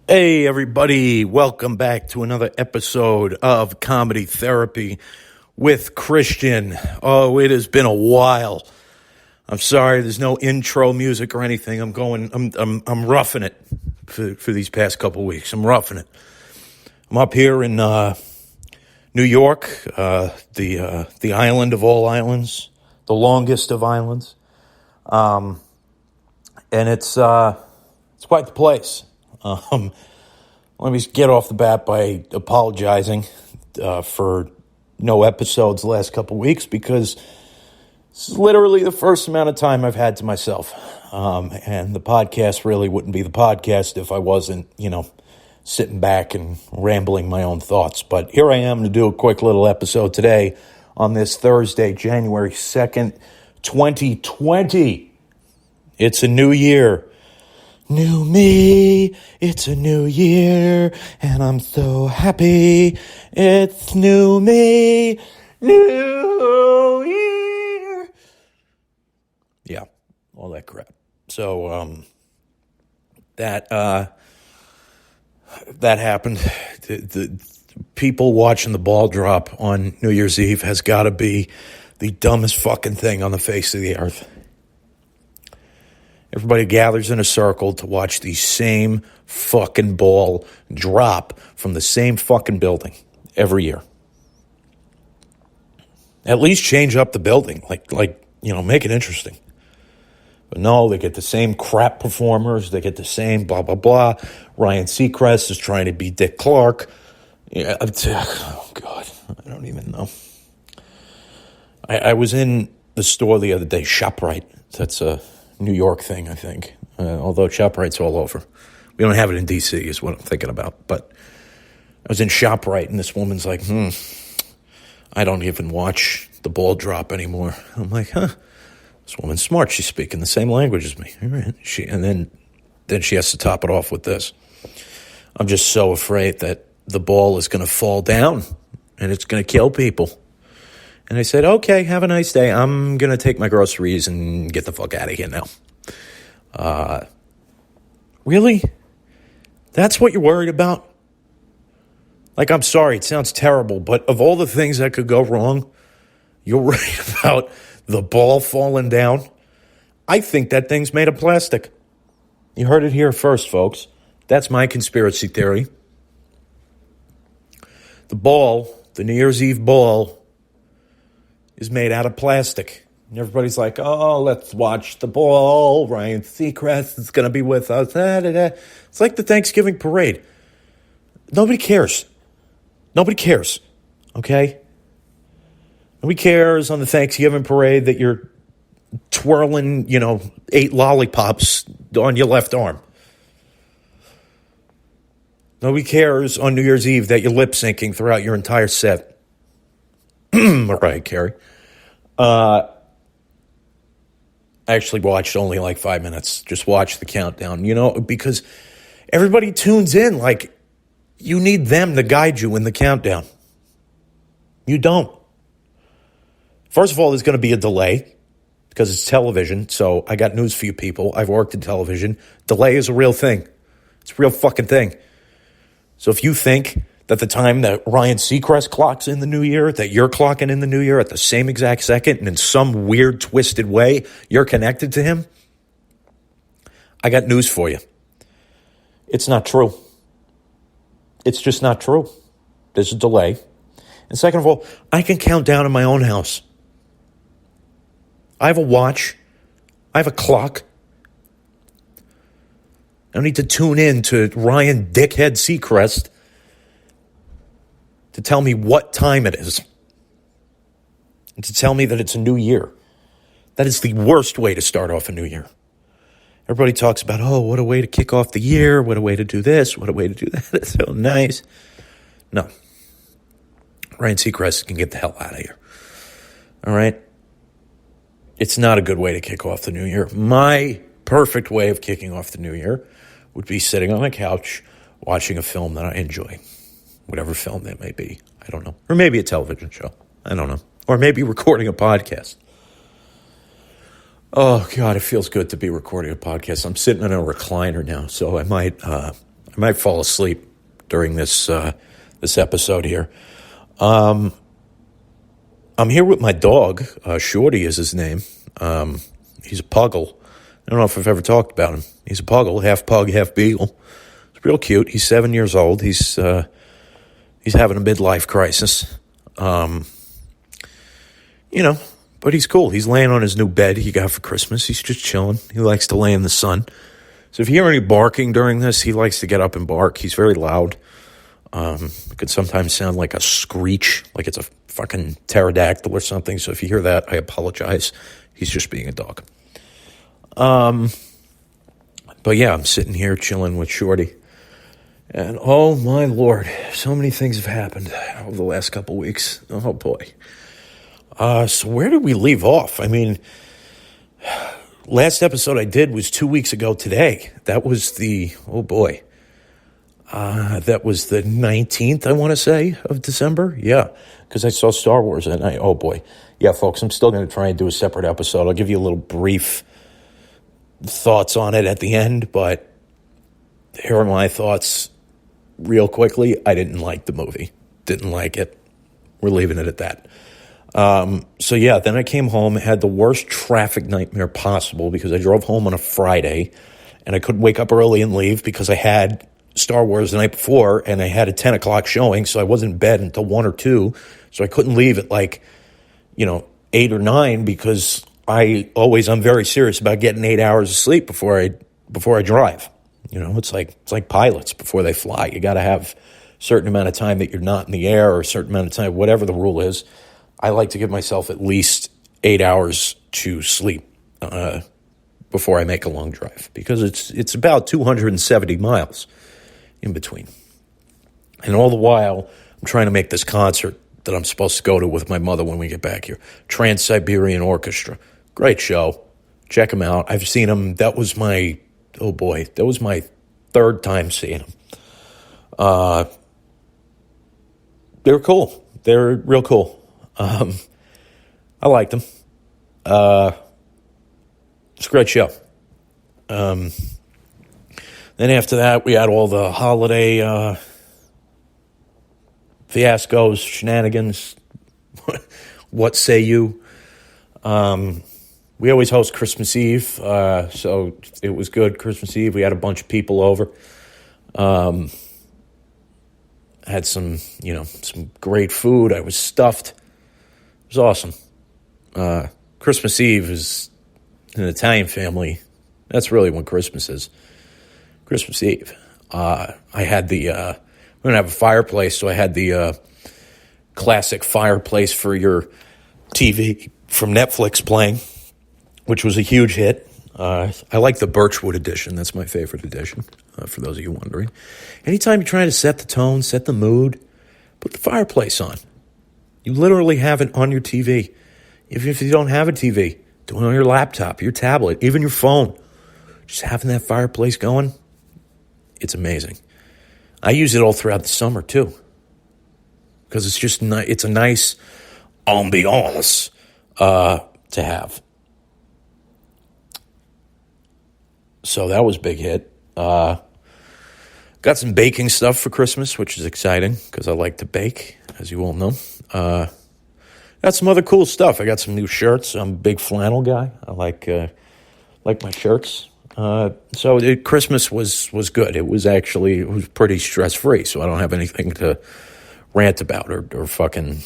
Hey, everybody. Welcome back to another episode of Comedy Therapy with Christian. Oh, it has been a while. I'm sorry, there's no intro music or anything. I'm roughing it for these past couple weeks. I'm roughing it. I'm up here in New York, the island of all islands, the longest of islands. And it's quite the place. Let me get off the bat by apologizing for no episodes the last couple weeks, because this is literally the first amount of time I've had to myself. And the podcast really wouldn't be the podcast if I wasn't, sitting back and rambling my own thoughts. But here I am to do a quick little episode today on this Thursday, January 2nd, 2020. It's a new year. New me, it's a new year, and I'm so happy. It's new me, new year. Yeah, all that crap. So, that happened. The people watching the ball drop on New Year's Eve has got to be the dumbest fucking thing on the face of the earth. Everybody gathers in a circle to watch the same fucking ball drop from the same fucking building every year. At least change up the building, make it interesting. But no, they get the same crap performers. They get the same blah, blah, blah. Ryan Seacrest is trying to be Dick Clark. Yeah, oh, God, I don't even know. I was in the store the other day, ShopRite. That's a New York thing, I think. Although ShopRite's all over. We don't have it in D.C. is what I'm thinking about. But I was in ShopRite, and this woman's like, I don't even watch the ball drop anymore. I'm like, this woman's smart. She's speaking the same language as me. All right. And then she has to top it off with this. I'm just so afraid that the ball is going to fall down, and it's going to kill people. And I said, okay, have a nice day. I'm going to take my groceries and get the fuck out of here now. Really? That's what you're worried about? Like, I'm sorry, it sounds terrible, but of all the things that could go wrong, you're worried about the ball falling down? I think that thing's made of plastic. You heard it here first, folks. That's my conspiracy theory. The ball, the New Year's Eve ball, is made out of plastic. And everybody's like, oh, let's watch the ball. Ryan Seacrest is going to be with us. It's like the Thanksgiving parade. Nobody cares. Nobody cares, okay? Nobody cares on the Thanksgiving parade that you're twirling, 8 lollipops on your left arm. Nobody cares on New Year's Eve that you're lip syncing throughout your entire set. Mariah Carey. I actually watched only like 5 minutes. Just watch the countdown, because everybody tunes in like you need them to guide you in the countdown. You don't. First of all, there's going to be a delay because it's television. So I got news for you people. I've worked in television. Delay is a real thing. It's a real fucking thing. So if you think that the time that Ryan Seacrest clocks in the new year, that you're clocking in the new year at the same exact second, and in some weird, twisted way, you're connected to him, I got news for you. It's not true. It's just not true. There's a delay. And second of all, I can count down in my own house. I have a watch. I have a clock. I don't need to tune in to Ryan Dickhead Seacrest to tell me what time it is, and to tell me that it's a new year. That is the worst way to start off a new year. Everybody talks about, oh, what a way to kick off the year, what a way to do this, what a way to do that. It's so nice. No. Ryan Seacrest can get the hell out of here. All right? It's not a good way to kick off the new year. My perfect way of kicking off the new year would be sitting on my couch watching a film that I enjoy. Whatever film that may be. I don't know. Or maybe a television show. I don't know. Or maybe recording a podcast. Oh, God, it feels good to be recording a podcast. I'm sitting in a recliner now, so I might I might fall asleep during this episode here. I'm here with my dog. Shorty is his name. He's a puggle. I don't know if I've ever talked about him. He's a puggle, half pug, half beagle. He's real cute. He's 7 years old. He's having a midlife crisis. But he's cool. He's laying on his new bed he got for Christmas. He's just chilling. He likes to lay in the sun. So if you hear any barking during this, he likes to get up and bark. He's very loud. It could sometimes sound like a screech, like it's a fucking pterodactyl or something. So if you hear that, I apologize. He's just being a dog. But yeah, I'm sitting here chilling with Shorty. And oh my Lord, so many things have happened over the last couple weeks. Oh boy. So where did we leave off? I mean, last episode I did was 2 weeks ago today. That was that was the 19th, I want to say, of December. Yeah, because I saw Star Wars that night. Oh boy. Yeah, folks, I'm still going to try and do a separate episode. I'll give you a little brief thoughts on it at the end, but here are my thoughts real quickly. I didn't like the movie. Didn't like it. We're leaving it at that. So yeah, then I came home, had the worst traffic nightmare possible because I drove home on a Friday and I couldn't wake up early and leave because I had Star Wars the night before and I had a 10 o'clock showing, so I wasn't in bed until 1 or 2, so I couldn't leave at 8 or 9 because I'm very serious about getting 8 hours of sleep before I drive. It's like pilots before they fly. You got to have a certain amount of time that you're not in the air or a certain amount of time, whatever the rule is. I like to give myself at least 8 hours to sleep before I make a long drive because it's about 270 miles in between. And all the while, I'm trying to make this concert that I'm supposed to go to with my mother when we get back here. Trans-Siberian Orchestra. Great show. Check them out. I've seen them. That was my third time seeing them. They're cool. They're real cool. I liked them. It's a great show. Then after that, we had all the holiday fiascos, shenanigans. What say you? We always host Christmas Eve, so it was good. Christmas Eve, we had a bunch of people over. Had some great food. I was stuffed. It was awesome. Christmas Eve is an Italian family. That's really when Christmas is. Christmas Eve. I had we don't have a fireplace, so I had the classic fireplace for your TV from Netflix playing, which was a huge hit. I like the Birchwood edition. That's my favorite edition, for those of you wondering. Anytime you're trying to set the tone, set the mood, put the fireplace on. You literally have it on your TV. Even if you don't have a TV, do it on your laptop, your tablet, even your phone. Just having that fireplace going, it's amazing. I use it all throughout the summer, too. Because it's just it's a nice ambiance to have. So that was a big hit. Got some baking stuff for Christmas, which is exciting because I like to bake, as you all know. Got some other cool stuff. I got some new shirts. I'm a big flannel guy. I like my shirts. Christmas was good. It was pretty stress-free, so I don't have anything to rant about or fucking,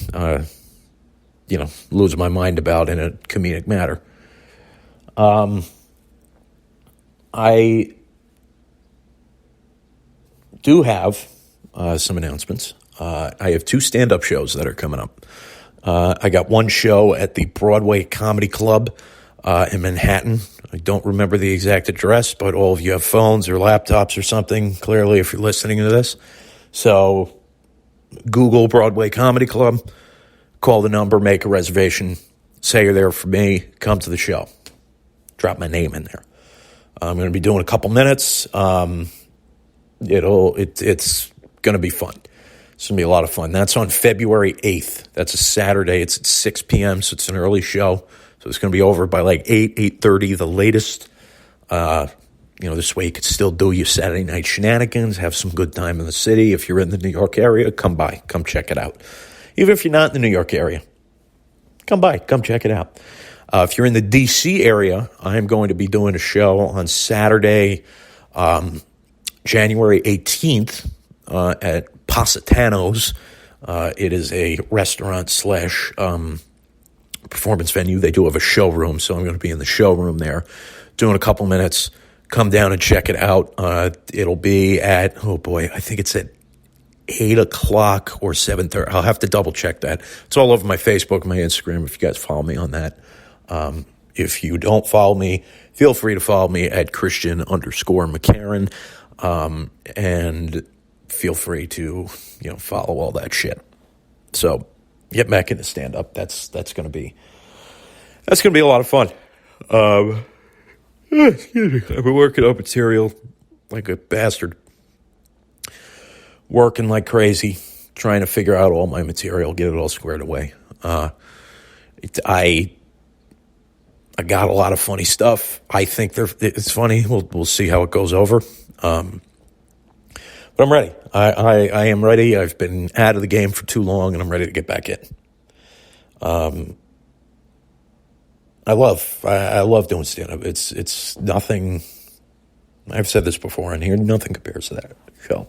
lose my mind about in a comedic manner. I do have some announcements. I have 2 stand-up shows that are coming up. I got one show at the Broadway Comedy Club in Manhattan. I don't remember the exact address, but all of you have phones or laptops or something, clearly, if you're listening to this. So Google Broadway Comedy Club, call the number, make a reservation, say you're there for me, come to the show. Drop my name in there. I'm going to be doing a couple minutes. It's going to be fun. It's going to be a lot of fun. That's on February 8th. That's a Saturday. It's at 6 p.m., so it's an early show. So it's going to be over by like 8:30, the latest. This way you could still do your Saturday night shenanigans, have some good time in the city. If you're in the New York area, come by, come check it out. Even if you're not in the New York area, come by, come check it out. If you're in the D.C. area, I'm going to be doing a show on Saturday, January 18th at Positano's. It is a restaurant slash performance venue. They do have a showroom, so I'm going to be in the showroom there doing a couple minutes. Come down and check it out. It'll be at, I think it's at 8 o'clock or 7:30. I'll have to double check that. It's all over my Facebook, my Instagram, if you guys follow me on that. If you don't follow me, feel free to follow me at Christian_McCarran. And feel free to, follow all that shit. So get back into stand-up. That's going to be a lot of fun. Excuse me. I've been working on material like a bastard. Working like crazy, trying to figure out all my material, get it all squared away. I got a lot of funny stuff. I think it's funny. We'll see how it goes over. But I'm ready. I am ready. I've been out of the game for too long, and I'm ready to get back in. I love doing stand-up. It's nothing. I've said this before on here. Nothing compares to that show.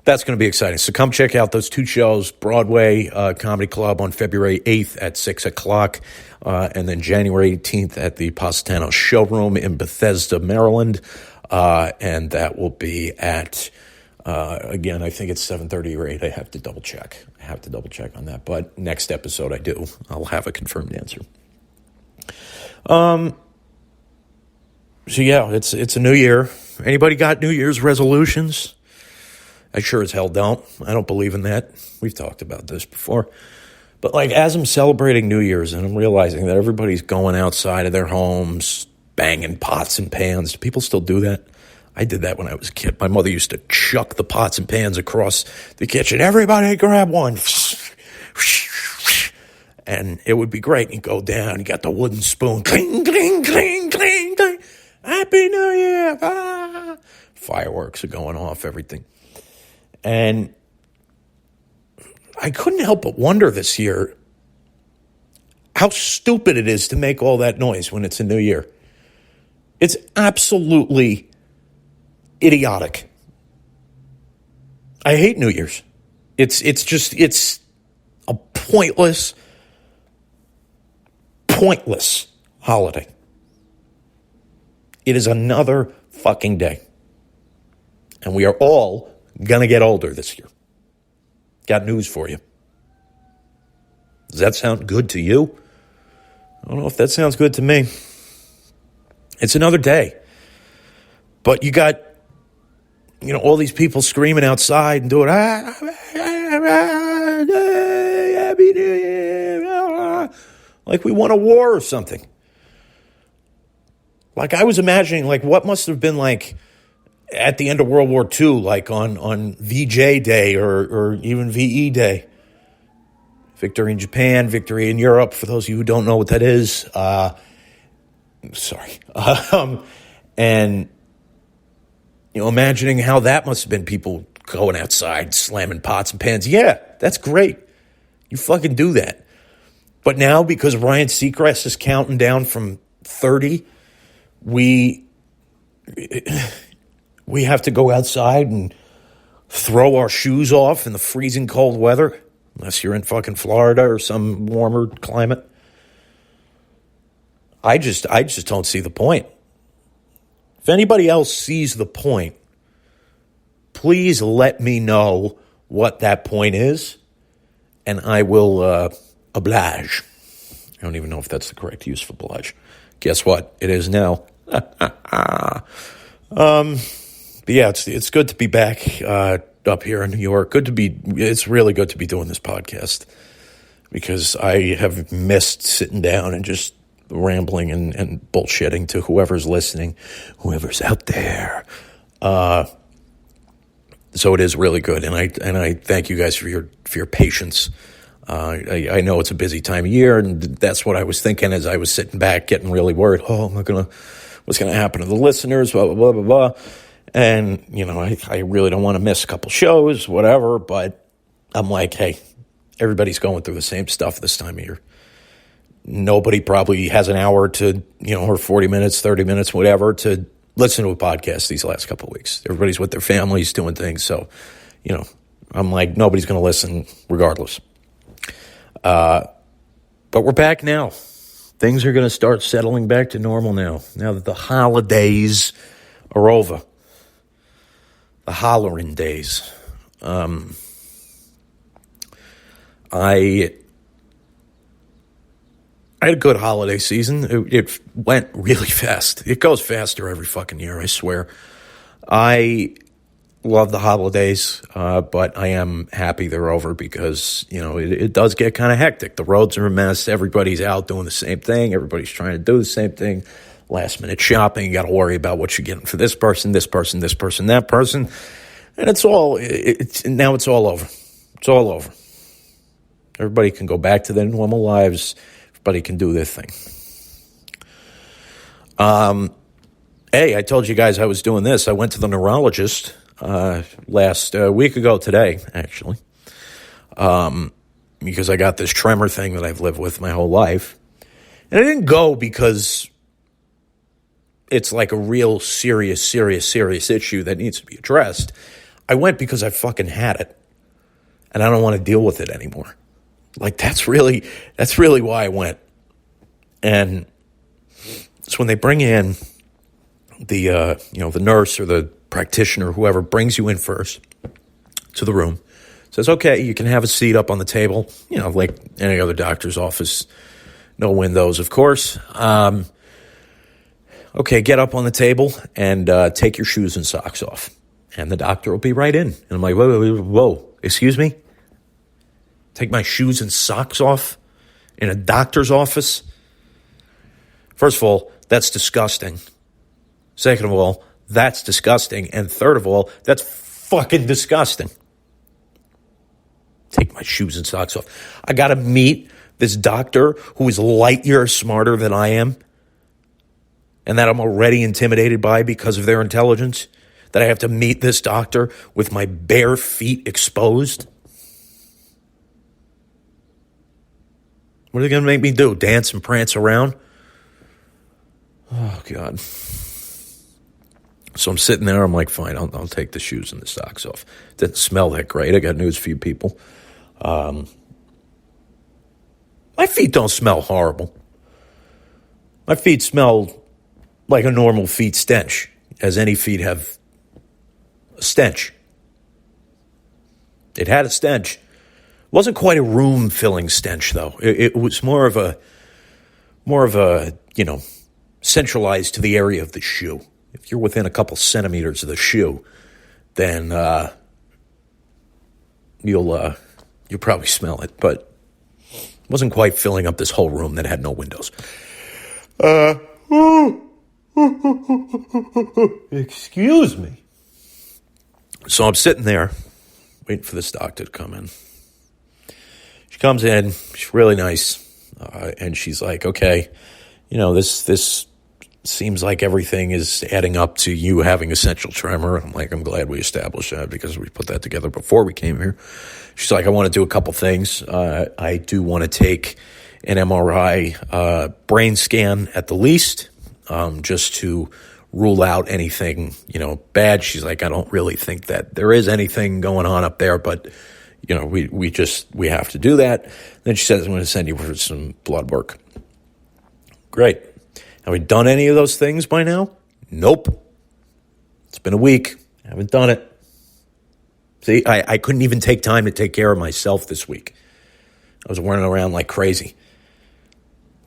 That's going to be exciting. So come check out those two shows, Broadway Comedy Club on February 8th at 6 o'clock, and then January 18th at the Positano Showroom in Bethesda, Maryland. And that will be at, again, I think it's 7:30 or 8. I have to double check. On that. But next episode I'll have a confirmed answer. So yeah, it's a new year. Anybody got New Year's resolutions? I sure as hell don't. I don't believe in that. We've talked about this before. But as I'm celebrating New Year's and I'm realizing that everybody's going outside of their homes, banging pots and pans. Do people still do that? I did that when I was a kid. My mother used to chuck the pots and pans across the kitchen. Everybody grab one. And it would be great. You go down, you got the wooden spoon. Cling, cling, cling, cling, cling. Happy New Year. Ah. Fireworks are going off, everything. And I couldn't help but wonder this year how stupid it is to make all that noise when it's a new year. It's absolutely idiotic. I hate New Year's. It's a pointless holiday. It is another fucking day. And we are all going to get older this year. Got news for you. Does that sound good to you? I don't know if that sounds good to me. It's another day. But you got, all these people screaming outside and doing, Happy New Year, like we won a war or something. I was imagining, what must have been at the end of World War II, on VJ Day or even VE Day. Victory in Japan, victory in Europe, for those of you who don't know what that is. Sorry. And, imagining how that must have been, people going outside, slamming pots and pans. Yeah, that's great. You fucking do that. But now, because Ryan Seacrest is counting down from 30, we have to go outside and throw our shoes off in the freezing cold weather, unless you're in fucking Florida or some warmer climate. I just don't see the point. If anybody else sees the point, please let me know what that point is, and I will oblige. I don't even know if that's the correct use for oblige. Guess what? It is now. But yeah, it's good to be back up here in New York. It's really good to be doing this podcast, because I have missed sitting down and just rambling and bullshitting to whoever's listening, whoever's out there. So it is really good, and I thank you guys for your patience. I know it's a busy time of year, and that's what I was thinking as I was sitting back, getting really worried. Oh, what's going to happen to the listeners, blah, blah, blah, blah, blah. And, I really don't want to miss a couple shows, whatever, but I'm like, hey, everybody's going through the same stuff this time of year. Nobody probably has an hour to, or 40 minutes, 30 minutes, whatever, to listen to a podcast these last couple of weeks. Everybody's with their families doing things. So, I'm like, nobody's going to listen regardless. But we're back now. Things are going to start settling back to normal now that the holidays are over. The hollering days. I had a good holiday season. It went really fast. It goes faster every fucking year, I swear. I love the holidays, but I am happy they're over because, it does get kind of hectic. The roads are a mess. Everybody's out doing the same thing. Everybody's trying to do the same thing. Last minute shopping. You got to worry about what you're getting for this person, that person. And now it's all over. It's all over. Everybody can go back to their normal lives. Everybody can do their thing. Hey, I told you guys I was doing this. I went to the neurologist last week ago today, actually, because I got this tremor thing that I've lived with my whole life. And I didn't go because it's like a real serious issue that needs to be addressed. I went because I fucking had it, and I don't want to deal with it anymore. Like, that's really why I went. And it's when they bring in the nurse or the practitioner, whoever brings you in first to the room, says, okay, you can have a seat up on the table, like any other doctor's office, no windows, of course. Okay, get up on the table and take your shoes and socks off. And the doctor will be right in. And I'm like, whoa, excuse me? Take my shoes and socks off in a doctor's office? First of all, that's disgusting. Second of all, that's disgusting. And third of all, that's fucking disgusting. Take my shoes and socks off. I got to meet this doctor who is light years smarter than I am, and that I'm already intimidated by because of their intelligence, that I have to meet this doctor with my bare feet exposed. What are they going to make me do? Dance and prance around? Oh, God. So I'm sitting there. I'm like, fine, I'll take the shoes and the socks off. Didn't smell that great. I got news for you people. My feet don't smell horrible. My feet smell like a normal feet stench, as any feet have a stench. It had a stench. It wasn't quite a room-filling stench, though. It was more of a, centralized to the area of the shoe. If you're within a couple centimeters of the shoe, then you'll probably smell it. But it wasn't quite filling up this whole room that had no windows. Excuse me. So I'm sitting there, waiting for this doctor to come in. She comes in, she's really nice, and she's like, okay, this seems like everything is adding up to you having essential tremor. I'm like, I'm glad we established that because we put that together before we came here. She's like, I want to do a couple things. I do want to take an MRI brain scan at the least, just to rule out anything, bad. She's like, I don't really think that there is anything going on up there, but we have to do that. Then she says, I'm going to send you for some blood work. Great. Have we done any of those things by now? Nope. It's been a week. I haven't done it. See, I couldn't even take time to take care of myself this week. I was running around like crazy.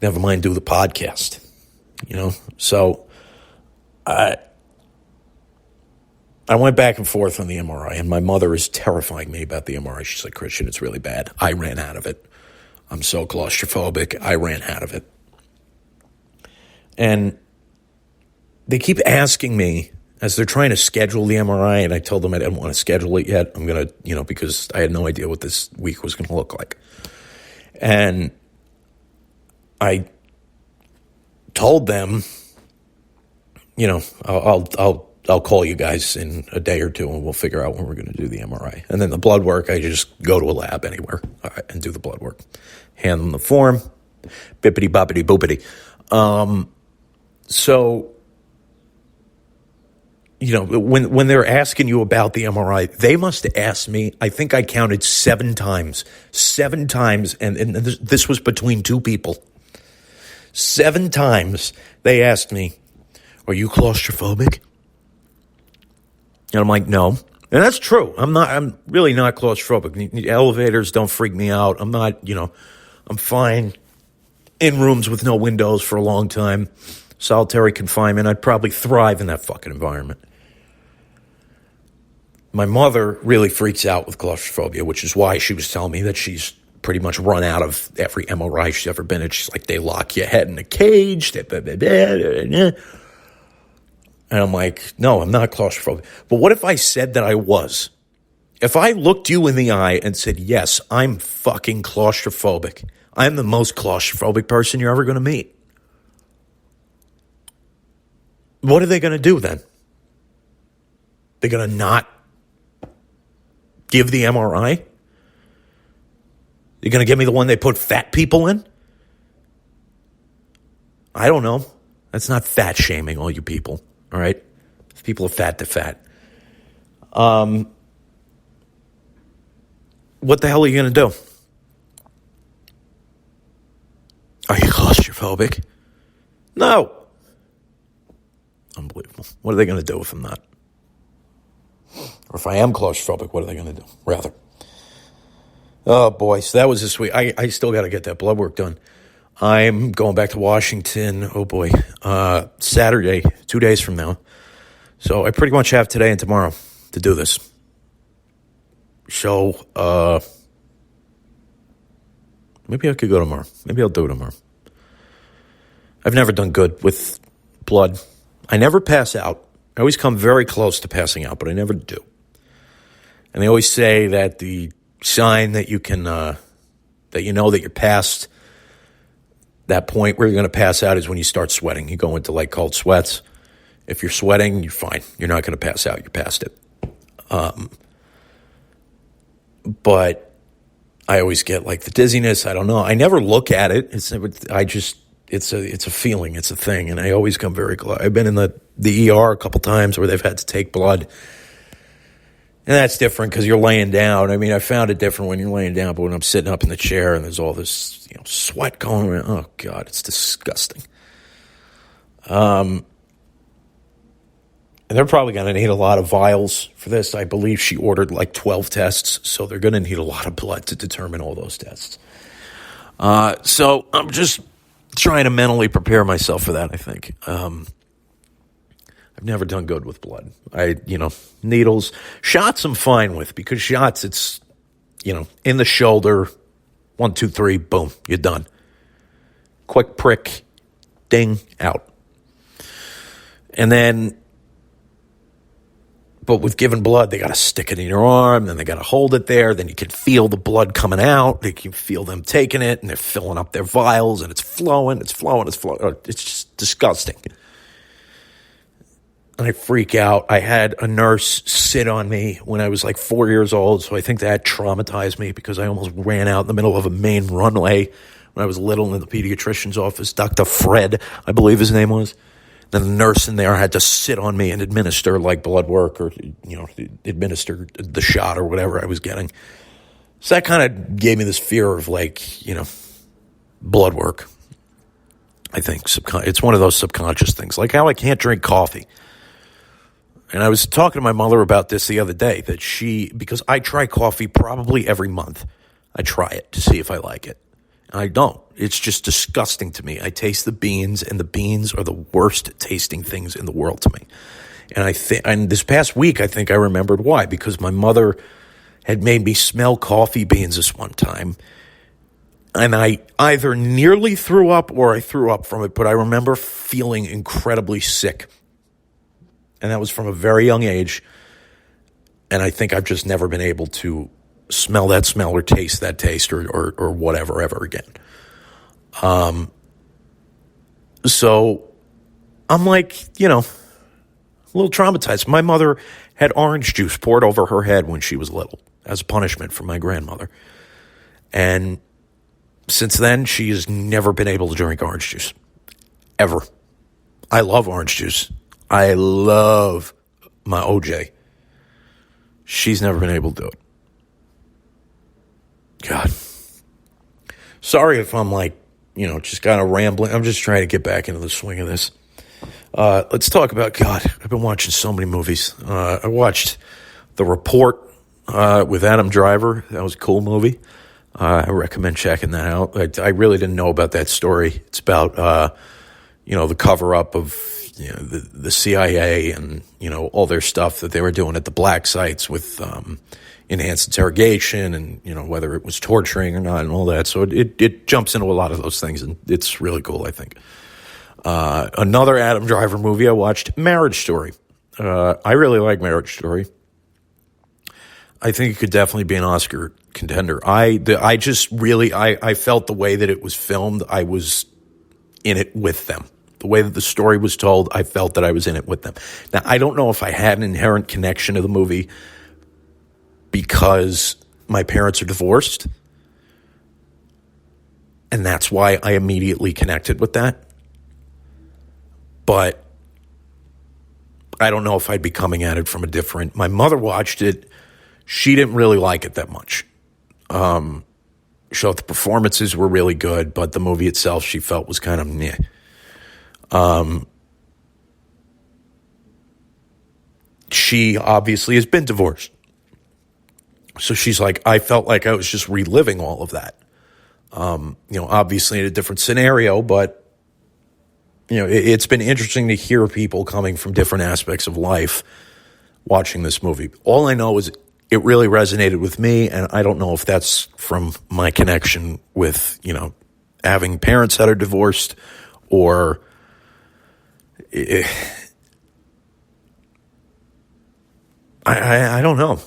Never mind do the podcast, So I went back and forth on the MRI, and my mother is terrifying me about the MRI. She's like, Christian, it's really bad. I ran out of it. I'm so claustrophobic. I ran out of it. And they keep asking me as they're trying to schedule the MRI, and I told them I didn't want to schedule it yet. I'm going to, because I had no idea what this week was going to look like. And I told them I'll call you guys in a day or two, and we'll figure out when we're going to do the MRI. And then the blood work, I just go to a lab anywhere and do the blood work. Hand them the form, bippity boppity boopity. So, when they're asking you about the MRI, they must have asked me, I think I counted 7 times, and this was between 2 people. 7 times they asked me, are you claustrophobic? And I'm like, no. And that's true. I'm really not claustrophobic. The elevators don't freak me out. I'm not, I'm fine in rooms with no windows for a long time. Solitary confinement. I'd probably thrive in that fucking environment. My mother really freaks out with claustrophobia, which is why she was telling me that she's pretty much run out of every MRI she's ever been in. She's like, they lock your head in a cage. And I'm like, no, I'm not claustrophobic. But what if I said that I was? If I looked you in the eye and said, yes, I'm fucking claustrophobic. I'm the most claustrophobic person you're ever going to meet. What are they going to do then? They're going to not give the MRI? They're going to give me the one they put fat people in? I don't know. That's not fat shaming, all you people. All right? If people are fat, they're fat. What the hell are you going to do? Are you claustrophobic? No. Unbelievable. What are they going to do if I'm not? Or if I am claustrophobic, what are they going to do? Rather. Oh, boy. So that was this week. I still got to get that blood work done. I'm going back to Washington, oh boy, Saturday, 2 days from now. So I pretty much have today and tomorrow to do this. So, maybe I could go tomorrow. Maybe I'll do it tomorrow. I've never done good with blood. I never pass out. I always come very close to passing out, but I never do. And they always say that the sign that you can, that you know that you're past that point where you're going to pass out is when you start sweating. You go into like cold sweats. If you're sweating, you're fine. You're not going to pass out. You're past it. But I always get like the dizziness. I don't know. I never look at it. It's a feeling. It's a thing. And I always come very close. I've been in the ER a couple times where they've had to take blood. And that's different because you're laying down. I mean, I found it different when you're laying down, but when I'm sitting up in the chair and there's all this, sweat going around, oh God, it's disgusting. And they're probably going to need a lot of vials for this. I believe she ordered like 12 tests, so they're going to need a lot of blood to determine all those tests. So I'm just trying to mentally prepare myself for that, I think. I've never done good with blood. Needles, shots I'm fine with because shots, it's, in the shoulder, 1, 2, 3, boom, you're done. Quick prick, ding, out. And then, but with giving blood, they got to stick it in your arm, then they got to hold it there, then you can feel the blood coming out, you can feel them taking it, and they're filling up their vials, and it's flowing. It's just disgusting. And I freak out. I had a nurse sit on me when I was like 4 years old, so I think that traumatized me because I almost ran out in the middle of a main runway when I was little in the pediatrician's office. Dr. Fred, I believe his name was. Then the nurse in there had to sit on me and administer like blood work or, administer the shot or whatever I was getting. So that kind of gave me this fear of like, blood work. I think it's one of those subconscious things, like how I can't drink coffee. And I was talking to my mother about this the other day, that because I try coffee probably every month. I try it to see if I like it. And I don't. It's just disgusting to me. I taste the beans, and the beans are the worst tasting things in the world to me. And this past week, I think I remembered why, because my mother had made me smell coffee beans this one time. And I either nearly threw up or I threw up from it, but I remember feeling incredibly sick. And that was from a very young age. And I think I've just never been able to smell that smell or taste that taste or whatever ever again. So I'm like, A little traumatized. My mother had orange juice poured over her head when she was little as a punishment from my grandmother. And since then, she has never been able to drink orange juice. Ever. I love orange juice. I love my OJ. She's never been able to do it. God. Sorry if I'm just kind of rambling. I'm just trying to get back into the swing of this. Let's talk about, God, I've been watching so many movies. I watched The Report with Adam Driver. That was a cool movie. I recommend checking that out. I really didn't know about that story. It's about, the cover-up of the CIA and, all their stuff that they were doing at the black sites with enhanced interrogation and, whether it was torturing or not and all that. So it jumps into a lot of those things, and it's really cool, I think. Another Adam Driver movie I watched, Marriage Story. I really like Marriage Story. I think it could definitely be an Oscar contender. I felt the way that it was filmed, I was in it with them. The way that the story was told, I felt that I was in it with them. Now, I don't know if I had an inherent connection to the movie because my parents are divorced, and that's why I immediately connected with that. But I don't know if I'd be coming at it from a different... My mother watched it. She didn't really like it that much. She thought the performances were really good, but the movie itself she felt was kind of meh. She obviously has been divorced. So she's like, I felt like I was just reliving all of that. Obviously in a different scenario, but it's been interesting to hear people coming from different aspects of life watching this movie. All I know is it really resonated with me, and I don't know if that's from my connection with, having parents that are divorced or... I don't know.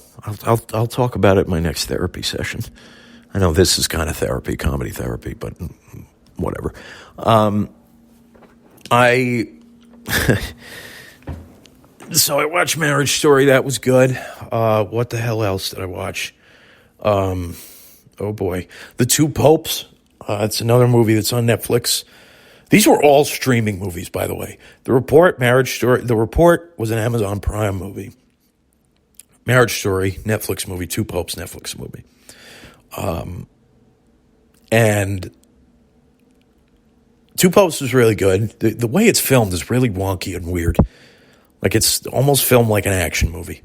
I'll talk about it in my next therapy session. I know this is kind of therapy, comedy therapy, but whatever. So I watched Marriage Story. That was good. What the hell else did I watch? Oh boy. The Two Popes. It's another movie that's on Netflix. These were all streaming movies, by the way. The Report, Marriage Story. The Report was an Amazon Prime movie. Marriage Story, Netflix movie. Two Popes, Netflix movie. And Two Popes was really good. The way it's filmed is really wonky and weird. Like, it's almost filmed like an action movie.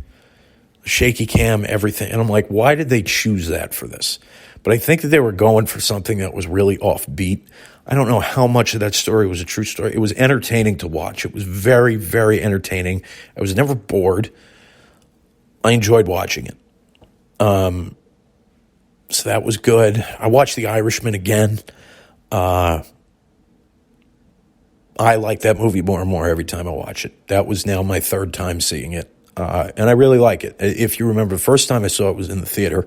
Shaky cam, everything. And I'm like, why did they choose that for this? But I think that they were going for something that was really offbeat. I don't know how much of that story was a true story. It was entertaining to watch. It was very, very entertaining. I was never bored. I enjoyed watching it. So that was good. I watched The Irishman again. I like that movie more and more every time I watch it. That was now my third time seeing it. And I really like it. If you remember, the first time I saw it was in the theater.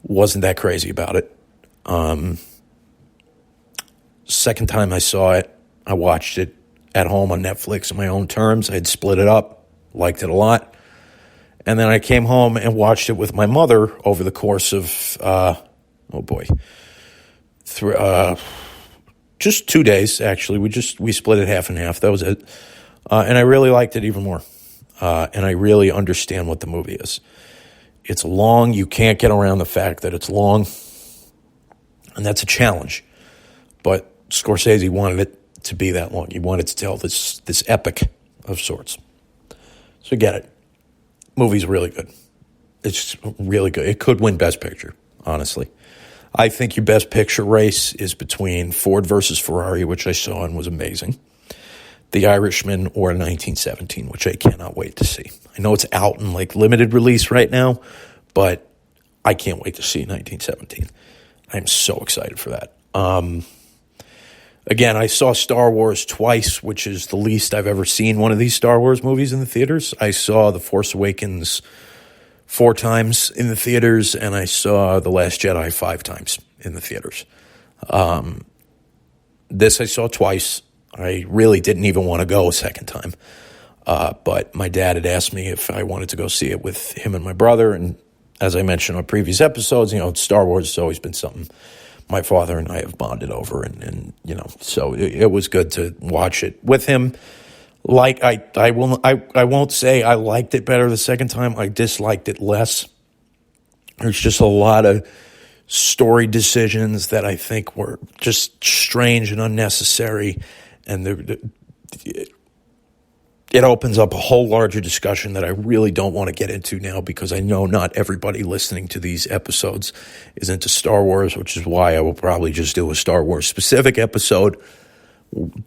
Wasn't that crazy about it. Second time I saw it, I watched it at home on Netflix on my own terms. I had split it up, liked it a lot. And then I came home and watched it with my mother over the course of, just 2 days, actually. We split it half and half. That was it. And I really liked it even more. And I really understand what the movie is. It's long. You can't get around the fact that it's long. And that's a challenge. But Scorsese wanted it to be that long. He wanted to tell this epic of sorts. So get it. Movie's really good. It's really good. It could win Best Picture, honestly. I think your Best Picture race is between Ford versus Ferrari, which I saw and was amazing, The Irishman, or 1917, which I cannot wait to see. I know it's out in limited release right now, but I can't wait to see 1917. I'm so excited for that. Again, I saw Star Wars twice, which is the least I've ever seen one of these Star Wars movies in the theaters. I saw The Force Awakens 4 times in the theaters, and I saw The Last Jedi 5 times in the theaters. This I saw twice. I really didn't even want to go a second time. But my dad had asked me if I wanted to go see it with him and my brother. And as I mentioned on previous episodes, Star Wars has always been something my father and I have bonded over. And so it was good to watch it with him. Like, I won't say I liked it better the second time. I disliked it less. There's just a lot of story decisions that I think were just strange and unnecessary. And it opens up a whole larger discussion that I really don't want to get into now, because I know not everybody listening to these episodes is into Star Wars, which is why I will probably just do a Star Wars specific episode.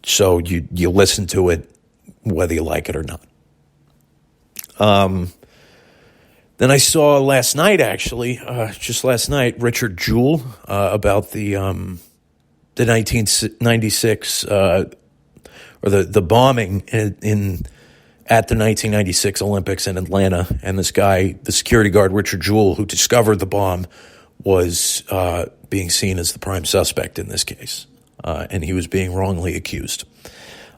So you listen to it whether you like it or not. Then I saw last night, just last night, Richard Jewell about the 1996 or the bombing at the 1996 Olympics in Atlanta. And this guy, the security guard Richard Jewell, who discovered the bomb, was being seen as the prime suspect in this case, and he was being wrongly accused.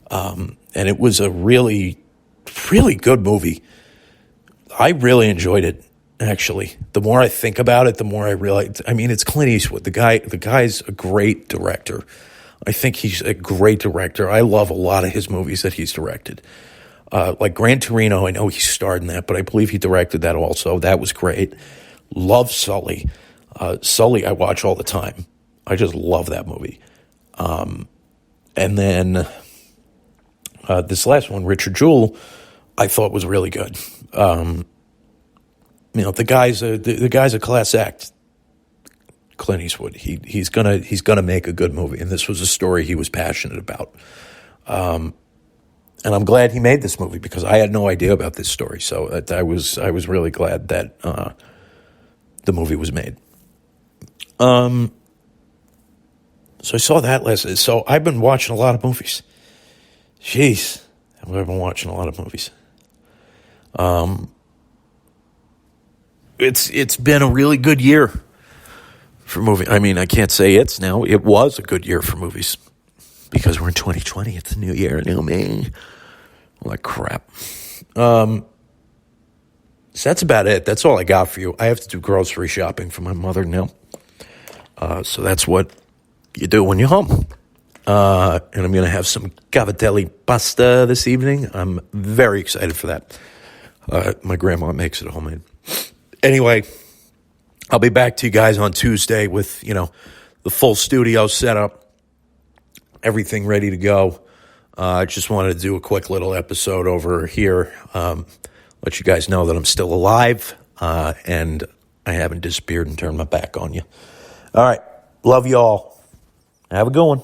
And it was a really, really good movie. I really enjoyed it, actually. The more I think about it, the more I realize, it's Clint Eastwood. The guy's a great director. I think he's a great director. I love a lot of his movies that he's directed. Like Gran Torino, I know he starred in that, but I believe he directed that also. That was great. Love Sully. Sully I watch all the time. I just love that movie. And then this last one, Richard Jewell, I thought was really good. The guy's a class act. Clint Eastwood. He's gonna make a good movie, and this was a story he was passionate about. And I'm glad he made this movie, because I had no idea about this story. So I was really glad that the movie was made. So I saw that last night. So I've been watching a lot of movies. Jeez, I've been watching a lot of movies. It's been a really good year for movies. I can't say it's now. It was a good year for movies, because we're in 2020. It's a new year, new me. All that crap. So that's about it. That's all I got for you. I have to do grocery shopping for my mother now. So that's what you do when you're home. And I'm going to have some cavatelli pasta this evening. I'm very excited for that. My grandma makes it homemade. Anyway, I'll be back to you guys on Tuesday with, the full studio setup, everything ready to go. I just wanted to do a quick little episode over here, let you guys know that I'm still alive, and I haven't disappeared and turned my back on you. All right. Love you all. Have a good one.